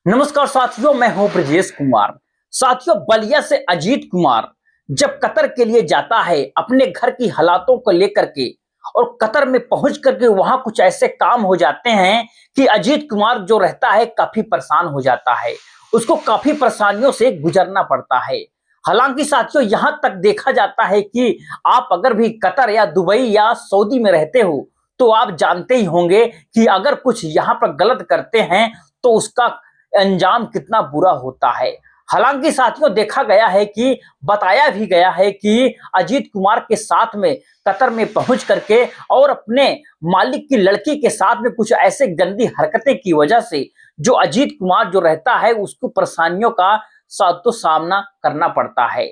नमस्कार साथियों, मैं हूं ब्रजेश कुमार। साथियों, बलिया से अजीत कुमार जब कतर के लिए जाता है अपने घर की हालातों को लेकर के, और कतर में पहुंच करके वहां कुछ ऐसे काम हो जाते हैं कि अजीत कुमार जो रहता है काफी परेशान हो जाता है। उसको काफी परेशानियों से गुजरना पड़ता है। हालांकि साथियों, यहां तक देखा जाता है कि आप अगर भी कतर या दुबई या सऊदी में रहते हो तो आप जानते ही होंगे कि अगर कुछ यहाँ पर गलत करते हैं तो उसका अंजाम कितना बुरा होता है। हालांकि साथियों, देखा गया है कि बताया भी गया है कि अजीत कुमार के साथ में कतर में पहुंच करके और अपने मालिक की लड़की के साथ में कुछ ऐसे गंदी हरकतें की वजह से जो अजीत कुमार जो रहता है उसको परेशानियों का तो सामना करना पड़ता है।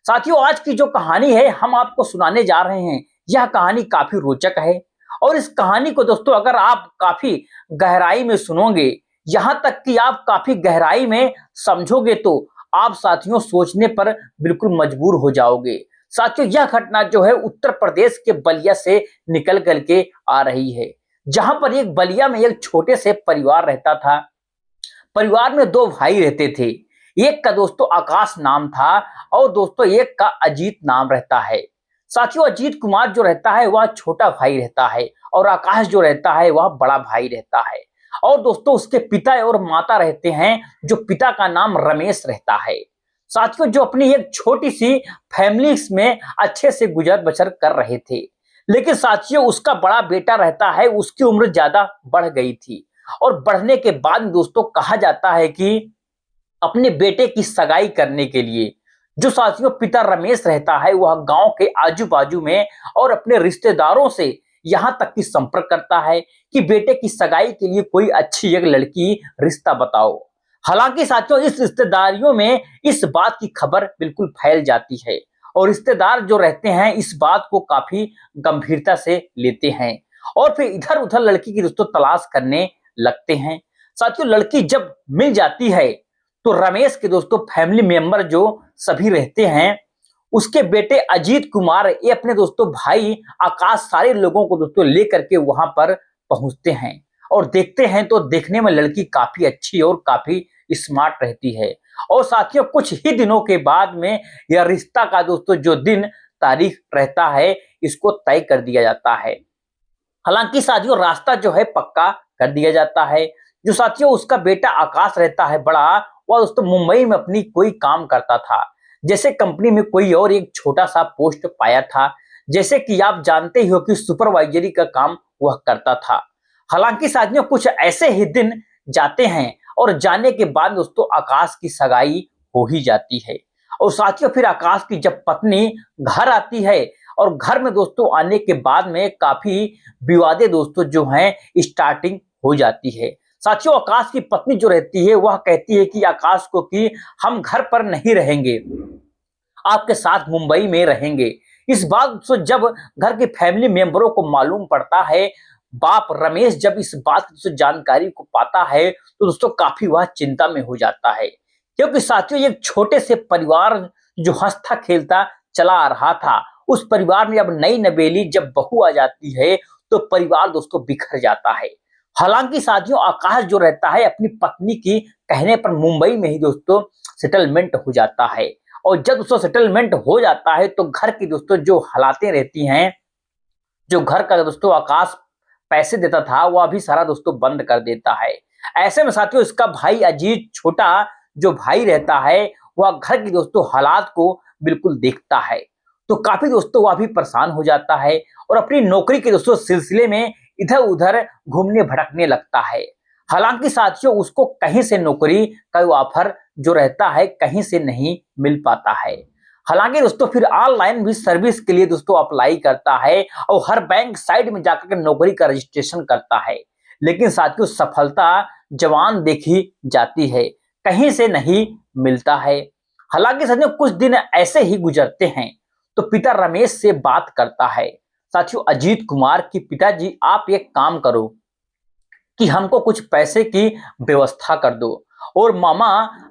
साथियों, आज की जो कहानी है हम आपको सुनाने जा रहे हैं, यह कहानी काफी रोचक है। और इस कहानी को दोस्तों अगर आप काफी गहराई में सुनोगे, यहां तक कि आप काफी गहराई में समझोगे, तो आप साथियों सोचने पर बिल्कुल मजबूर हो जाओगे। साथियों, यह घटना जो है उत्तर प्रदेश के बलिया से निकल करके आ रही है, जहां पर एक बलिया में एक छोटे से परिवार रहता था। परिवार में दो भाई रहते थे। एक का दोस्तों आकाश नाम था और दोस्तों एक का अजीत नाम रहता है। साथियों, अजीत कुमार जो रहता है वह छोटा भाई रहता है और आकाश जो रहता है वह बड़ा भाई रहता है। और दोस्तों उसके पिता और माता रहते हैं, जो पिता का नाम रमेश रहता है। साथियों, जो अपनी एक छोटी सी फैमिली में अच्छे से गुजर बसर कर रहे थे। लेकिन साथियों, उसका बड़ा बेटा रहता है, उसकी उम्र ज्यादा बढ़ गई थी। और बढ़ने के बाद दोस्तों कहा जाता है कि अपने बेटे की सगाई करने के लिए जो साथियों पिता रमेश रहता है वह गांव के आजू बाजू में और अपने रिश्तेदारों से यहां तक कि संपर्क करता है कि बेटे की सगाई के लिए कोई अच्छी एक लड़की रिश्ता बताओ। हालांकि साथियों, इस रिश्तेदारियों में इस बात की खबर बिल्कुल फैल जाती है और रिश्तेदार जो रहते हैं इस बात को काफी गंभीरता से लेते हैं और फिर इधर उधर लड़की की दोस्तों तलाश करने लगते हैं। साथियों, लड़की जब मिल जाती है तो रमेश के दोस्तों फैमिली मेंबर जो सभी रहते हैं, उसके बेटे अजीत कुमार ये अपने दोस्तों भाई आकाश सारे लोगों को दोस्तों लेकर के वहां पर पहुंचते हैं। और देखते हैं तो देखने में लड़की काफी अच्छी और काफी स्मार्ट रहती है। और साथियों, कुछ ही दिनों के बाद में यह रिश्ता का दोस्तों जो दिन तारीख रहता है इसको तय कर दिया जाता है। हालांकि साथियों, रास्ता जो है पक्का कर दिया जाता है। जो साथियों उसका बेटा आकाश रहता है बड़ा, वह दोस्तों मुंबई में अपनी कोई काम करता था। जैसे कंपनी में कोई और एक छोटा सा पोस्ट पाया था, जैसे कि आप जानते ही हो कि सुपरवाइजरी का काम वह करता था। हालांकि साथियों, कुछ ऐसे ही दिन जाते हैं और जाने के बाद दोस्तों आकाश की सगाई हो ही जाती है। और साथियों, फिर आकाश की जब पत्नी घर आती है और घर में दोस्तों आने के बाद में काफी विवादें दोस्तों जो हैं स्टार्टिंग हो जाती है। साथियों, आकाश की पत्नी जो रहती है वह कहती है कि आकाश को कि हम घर पर नहीं रहेंगे, आपके साथ मुंबई में रहेंगे। इस बात से जब घर के फैमिली मेंबरों को मालूम पड़ता है, बाप रमेश जब इस बात से जानकारी को पाता है तो दोस्तों काफी वह चिंता में हो जाता है। क्योंकि साथियों, एक छोटे से परिवार जो हंसता खेलता चला आ रहा था, उस परिवार में अब नई नवेली जब बहू आ जाती है तो परिवार दोस्तों बिखर जाता है। हालांकि साथियों, आकाश जो रहता है अपनी पत्नी की कहने पर मुंबई में ही दोस्तों सेटलमेंट हो जाता है। और जब दोस्तों सेटलमेंट हो जाता है तो घर की दोस्तों जो हालातें रहती हैं, जो घर का दोस्तों आकाश पैसे देता था वह भी सारा दोस्तों बंद कर देता है। ऐसे में साथियों, इसका भाई अजीत छोटा जो भाई रहता है वह घर की दोस्तों हालात को बिल्कुल देखता है। तो काफी दोस्तों वह भी परेशान हो जाता है और अपनी नौकरी के दोस्तों सिलसिले में इधर उधर घूमने भटकने लगता है। हालांकि साथियों, उसको कहीं से नौकरी का ऑफर जो रहता है कहीं से नहीं मिल पाता है। हालांकि दोस्तों फिर ऑनलाइन भी सर्विस के लिए दोस्तों अप्लाई करता है और हर बैंक साइट में जाकर के नौकरी का रजिस्ट्रेशन करता है। लेकिन साथियों, सफलता जवान देखी जाती है, कहीं से नहीं मिलता है। हालांकि साथियों, कुछ दिन ऐसे ही गुजरते हैं तो पिता रमेश से बात करता है। साथियों, अजीत कुमार की पिताजी आप एक काम करो कि हमको कुछ पैसे की व्यवस्था कर दो, और मामा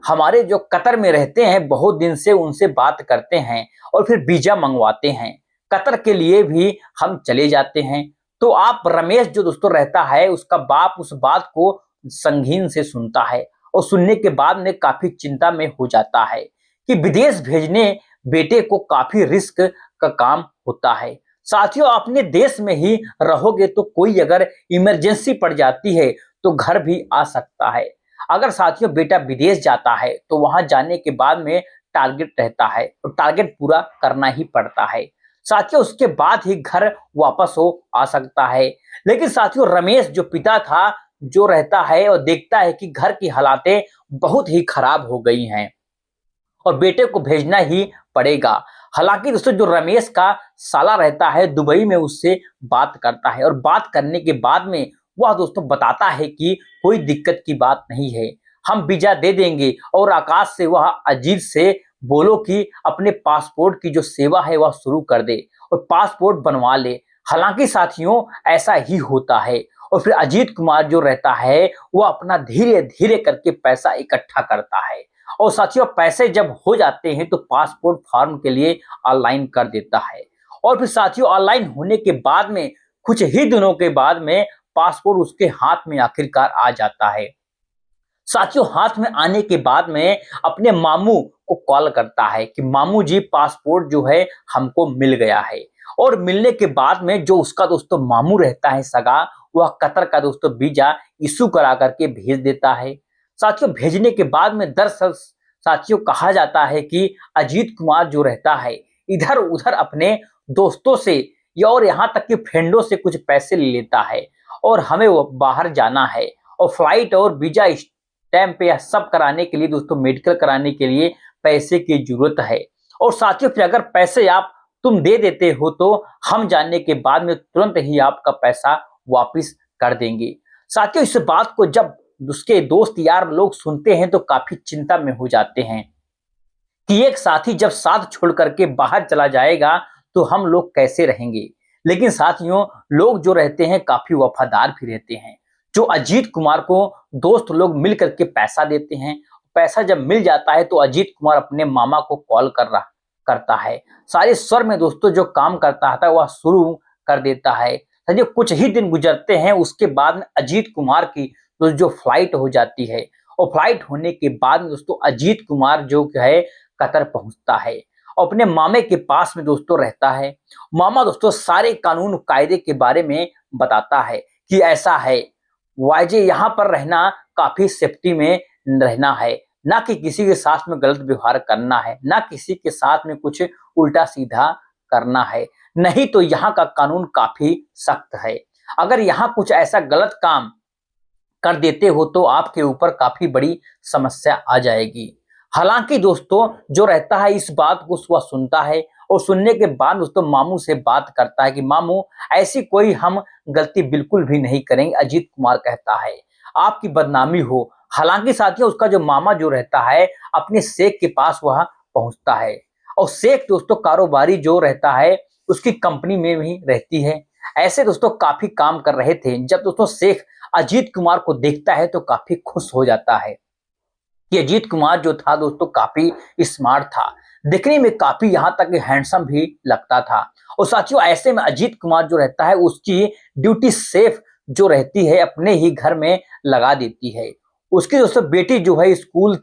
हमारे जो कतर में रहते हैं बहुत दिन से उनसे बात करते हैं और फिर वीजा मंगवाते हैं, कतर के लिए भी हम चले जाते हैं। तो आप रमेश जो दोस्तों रहता है उसका बाप उस बात को संगीन से सुनता है और सुनने के बाद में काफी चिंता में हो जाता है कि विदेश भेजने बेटे को काफी रिस्क का काम होता है। साथियों, अपने देश में ही रहोगे तो कोई अगर इमरजेंसी पड़ जाती है तो घर भी आ सकता है। अगर साथियों बेटा विदेश जाता है तो वहां जाने के बाद में टारगेट रहता है तो टारगेट पूरा करना ही पड़ता है। साथियों उसके बाद ही घर वापस हो आ सकता है। लेकिन साथियों रमेश जो पिता था जो रहता है और देखता है कि घर की हालातें बहुत ही खराब हो गई हैं और बेटे को भेजना ही पड़ेगा। हालांकि दोस्तों जो रमेश का साला रहता है दुबई में उससे बात करता है और बात करने के बाद में वह दोस्तों बताता है कि कोई दिक्कत की बात नहीं है, हम वीजा दे देंगे। और आकाश से वह अजीत से बोलो कि अपने पासपोर्ट की जो सेवा है वह शुरू कर दे और पासपोर्ट बनवा ले। हालांकि साथियों ऐसा ही होता है और फिर अजीत कुमार जो रहता है वह अपना धीरे धीरे करके पैसा इकट्ठा करता है और साथियों पैसे जब हो जाते हैं तो पासपोर्ट फॉर्म के लिए ऑनलाइन कर देता है। और फिर साथियों ऑनलाइन होने के बाद में कुछ ही दिनों के बाद में पासपोर्ट उसके हाथ में आखिरकार आ जाता है। साथियों हाथ में आने के बाद में अपने मामू को कॉल करता है कि मामू जी पासपोर्ट जो है हमको मिल गया है। और मिलने के बाद में जो उसका दोस्तों मामू रहता है सगा, वह कतर का दोस्तों वीजा इशू करा करके भेज देता है। साथियों भेजने के बाद में दरअसल साथियों कहा जाता है कि अजीत कुमार जो रहता है इधर उधर अपने दोस्तों से या और यहाँ तक कि फ्रेंडों से कुछ पैसे ले लेता है और हमें वो बाहर जाना है और फ्लाइट और वीजा स्टैंप पे सब कराने के लिए दोस्तों मेडिकल कराने के लिए पैसे की जरूरत है। और साथियों फिर अगर पैसे आप तुम दे देते हो तो हम जानने के बाद में तुरंत ही आपका पैसा वापस कर देंगे। साथियों इस बात को जब उसके दोस्त यार लोग सुनते हैं तो काफी चिंता में हो जाते हैं कि एक साथी जब साथ छोड़ करके बाहर चला जाएगा तो हम लोग कैसे रहेंगे। लेकिन साथियों लोग जो रहते हैं काफी वफादार भी रहते हैं। जो अजीत कुमार को दोस्त लोग मिल करके पैसा देते हैं, पैसा जब मिल जाता है तो अजीत कुमार अपने मामा को कॉल करता है। सारे स्वर में दोस्तों जो काम करता था वह शुरू कर देता है। कुछ ही दिन गुजरते हैं उसके बाद में अजीत कुमार की तो जो फ्लाइट हो जाती है और फ्लाइट होने के बाद में दोस्तों अजीत कुमार जो है कतर पहुंचता है और अपने मामे के पास में दोस्तों रहता है। मामा दोस्तों सारे कानून कायदे के बारे में बताता है कि ऐसा है वाइजे यहाँ पर रहना काफी सेफ्टी में रहना है, ना कि किसी के साथ में गलत व्यवहार करना है, ना किसी के साथ में कुछ उल्टा सीधा करना है, नहीं तो यहाँ का कानून काफी सख्त है। अगर यहाँ कुछ ऐसा गलत काम कर देते हो तो आपके ऊपर काफी बड़ी समस्या आ जाएगी। हालांकि दोस्तों जो रहता है इस बात को वह सुनता है और सुनने के बाद दोस्तों मामू से बात करता है कि मामू ऐसी कोई हम गलती बिल्कुल भी नहीं करेंगे। अजीत कुमार कहता है आपकी बदनामी हो। हालांकि साथियों उसका जो मामा जो रहता है अपने शेख के पास वह पहुंचता है और शेख दोस्तों कारोबारी जो रहता है उसकी कंपनी में भी रहती है। ऐसे दोस्तों काफी काम कर रहे थे जब दोस्तों शेख अजीत कुमार को देखता है तो काफी खुश हो जाता है कि अजीत कुमार जो था दोस्तों काफी स्मार्ट था, दिखने में काफी यहाँ तक हैंडसम भी लगता था। और साथियों ऐसे में अजीत कुमार जो रहता है उसकी ड्यूटी सेफ जो रहती है अपने ही घर में लगा देती है। उसकी दोस्तों बेटी जो है स्कूल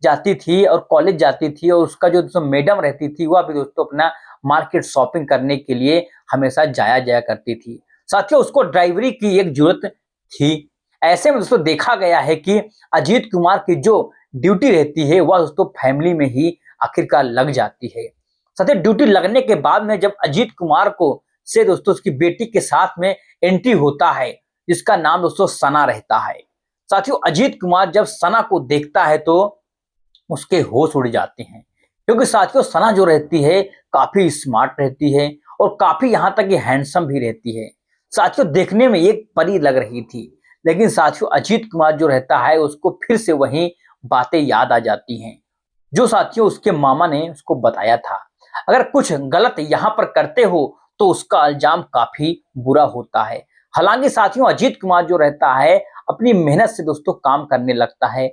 जाती थी और कॉलेज जाती थी और उसका जो दोस्तों मैडम रहती थी वह भी दोस्तों अपना मार्केट शॉपिंग करने के लिए हमेशा जाया करती थी। साथियों उसको ड्राइवरी की एक जरूरत थी। ऐसे में दोस्तों देखा गया है कि अजीत कुमार की जो ड्यूटी रहती है वह दोस्तों फैमिली में ही आखिरकार लग जाती है। साथ ही ड्यूटी लगने के बाद में जब अजीत कुमार को से दोस्तों उसकी बेटी के साथ में एंट्री होता है जिसका नाम दोस्तों सना रहता है। साथियों अजीत कुमार जब सना को देखता है तो उसके होश उड़ जाते हैं क्योंकि साथियों सना जो रहती है काफी स्मार्ट रहती है और काफी यहाँ तक कि हैंडसम भी रहती है। साथियों देखने में एक परी लग रही थी, लेकिन साथियों अजीत कुमार जो रहता है उसको फिर से वही बातें याद आ जाती हैं जो साथियों उसके मामा ने उसको बताया था। अगर कुछ गलत यहाँ पर करते हो तो उसका इल्जाम काफी बुरा होता है। हालांकि साथियों अजीत कुमार जो रहता है अपनी मेहनत से दोस्तों काम करने लगता है।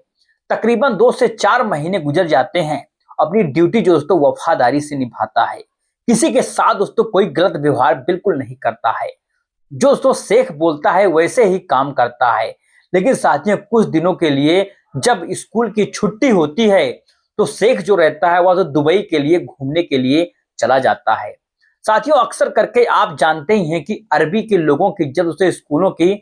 तकरीबन 2 से 4 महीने गुजर जाते हैं, अपनी ड्यूटी जो दोस्तों वफादारी से निभाता है, किसी के साथ दोस्तों कोई गलत व्यवहार बिल्कुल नहीं करता है, जो दोस्तों शेख बोलता है वैसे ही काम करता है। लेकिन साथियों कुछ दिनों के लिए जब स्कूल की छुट्टी होती है तो शेख जो रहता है वह तो दुबई के लिए घूमने के लिए चला जाता है। साथियों, अक्सर करके आप जानते ही हैं कि अरबी के लोगों की जब उसे स्कूलों की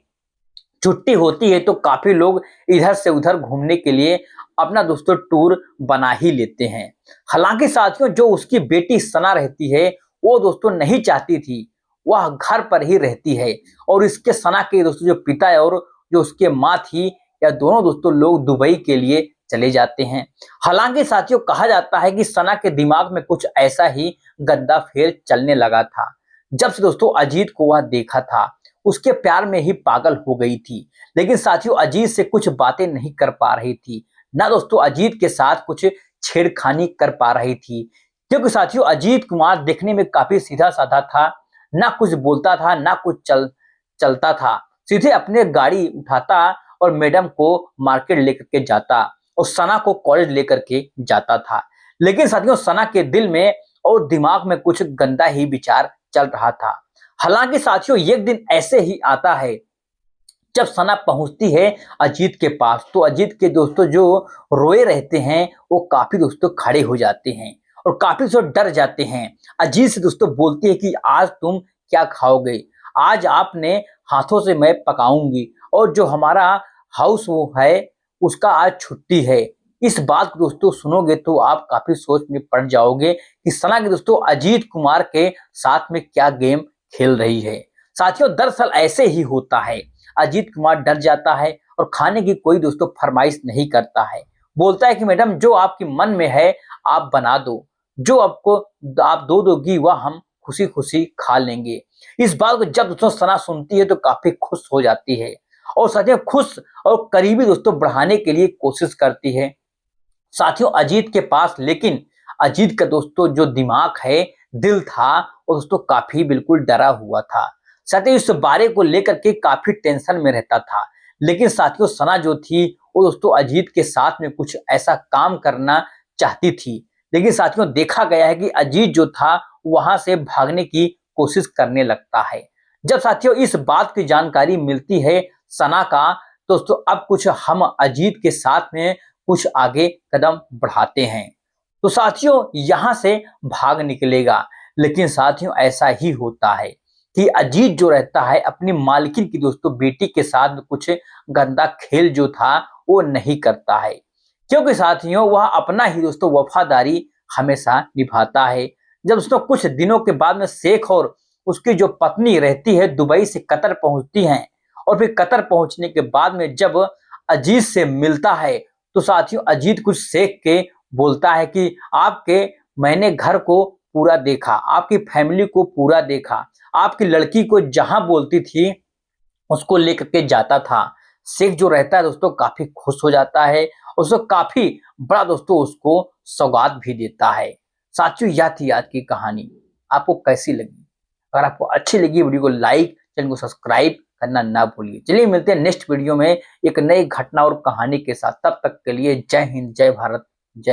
छुट्टी होती है तो काफी लोग इधर से उधर घूमने के लिए अपना दोस्तों टूर बना ही लेते हैं। हालांकि साथियों, जो उसकी बेटी सना रहती है वो दोस्तों नहीं चाहती थी, वह घर पर ही रहती है और इसके सना के दोस्तों जो पिता है और जो उसके माँ थी, या दोनों दोस्तों लोग दुबई के लिए चले जाते हैं। हालांकि साथियों, कहा जाता है कि सना के दिमाग में कुछ ऐसा ही गंदा फेर चलने लगा था। जब से दोस्तों अजीत को वह देखा था, उसके प्यार में ही पागल हो गई थी। लेकिन साथियों, अजीत से कुछ बातें नहीं कर पा रही थी, ना दोस्तों अजीत के साथ कुछ छेड़खानी कर पा रही थी, क्योंकि साथियों अजीत कुमार देखने में काफी सीधा साधा था, ना कुछ बोलता था ना कुछ चलता था। सीधे अपने गाड़ी उठाता और मैडम को मार्केट लेकर के जाता और सना को कॉलेज लेकर के जाता था। लेकिन साथियों, सना के दिल में और दिमाग में कुछ गंदा ही विचार चल रहा था। हालांकि साथियों, एक दिन ऐसे ही आता है जब सना पहुंचती है अजीत के पास, तो अजीत के दोस्तों जो रोए रहते हैं वो काफी दोस्तों खड़े हो जाते हैं और काफी दोस्तों डर जाते हैं। अजीत से दोस्तों बोलती है कि आज तुम क्या खाओगे, आज आपने हाथों से मैं पकाऊंगी, और जो हमारा हाउस वो है उसका आज छुट्टी है। इस बात को दोस्तों सुनोगे तो आप काफी सोच में पड़ जाओगे कि सना के दोस्तों अजीत कुमार के साथ में क्या गेम खेल रही है। साथियों, दरअसल ऐसे ही होता है। अजीत कुमार डर जाता है और खाने की कोई दोस्तों फरमाइश नहीं करता है। बोलता है कि मैडम जो आपके मन में है आप बना दो, जो आपको आप दो दोगी वह हम खुशी खुशी खा लेंगे। इस बात को जब दोस्तों सना सुनती है तो काफी खुश हो जाती है और साथियों खुश और करीबी दोस्तों बढ़ाने के लिए कोशिश करती है। साथियों, अजीत के पास लेकिन अजीत का दोस्तों जो दिमाग है, दिल था, वो दोस्तों काफी बिल्कुल डरा हुआ था। साथियों, इस बारे को लेकर के काफी टेंशन में रहता था। लेकिन साथियों, सना जो थी वो दोस्तों अजीत के साथ में कुछ ऐसा काम करना चाहती थी। लेकिन साथियों, देखा गया है कि अजीत जो था वहां से भागने की कोशिश करने लगता है। जब साथियों इस बात की जानकारी मिलती है सना का, दोस्तों अब कुछ हम अजीत के साथ में कुछ आगे कदम बढ़ाते हैं। तो साथियों यहां से भाग निकलेगा। लेकिन साथियों ऐसा ही होता है कि अजीत जो रहता है अपनी मालकिन की दोस्तों बेटी के साथ कुछ गंदा खेल जो था वो नहीं करता है, क्योंकि साथियों वह अपना ही दोस्तों वफादारी हमेशा निभाता है। जब दोस्तों कुछ दिनों के बाद में शेख और उसकी जो पत्नी रहती है दुबई से कतर पहुंचती हैं, और फिर कतर पहुंचने के बाद में जब अजीत से मिलता है तो साथियों अजीत कुछ शेख के बोलता है कि आपके मैंने घर को पूरा देखा, आपकी फैमिली को पूरा देखा, आपकी लड़की को जहां बोलती थी उसको लेकर के जाता था। शेख जो रहता है दोस्तों काफी खुश हो जाता है, उसको काफी बड़ा दोस्तों उसको सौगात भी देता है। साथियों यह थी आज की कहानी, आपको कैसी लगी? अगर आपको अच्छी लगी वीडियो को लाइक, चैनल को सब्सक्राइब करना ना भूलिए। चलिए मिलते हैं नेक्स्ट वीडियो में एक नई घटना और कहानी के साथ। तब तक के लिए जय हिंद, जय भारत, जय हिंद।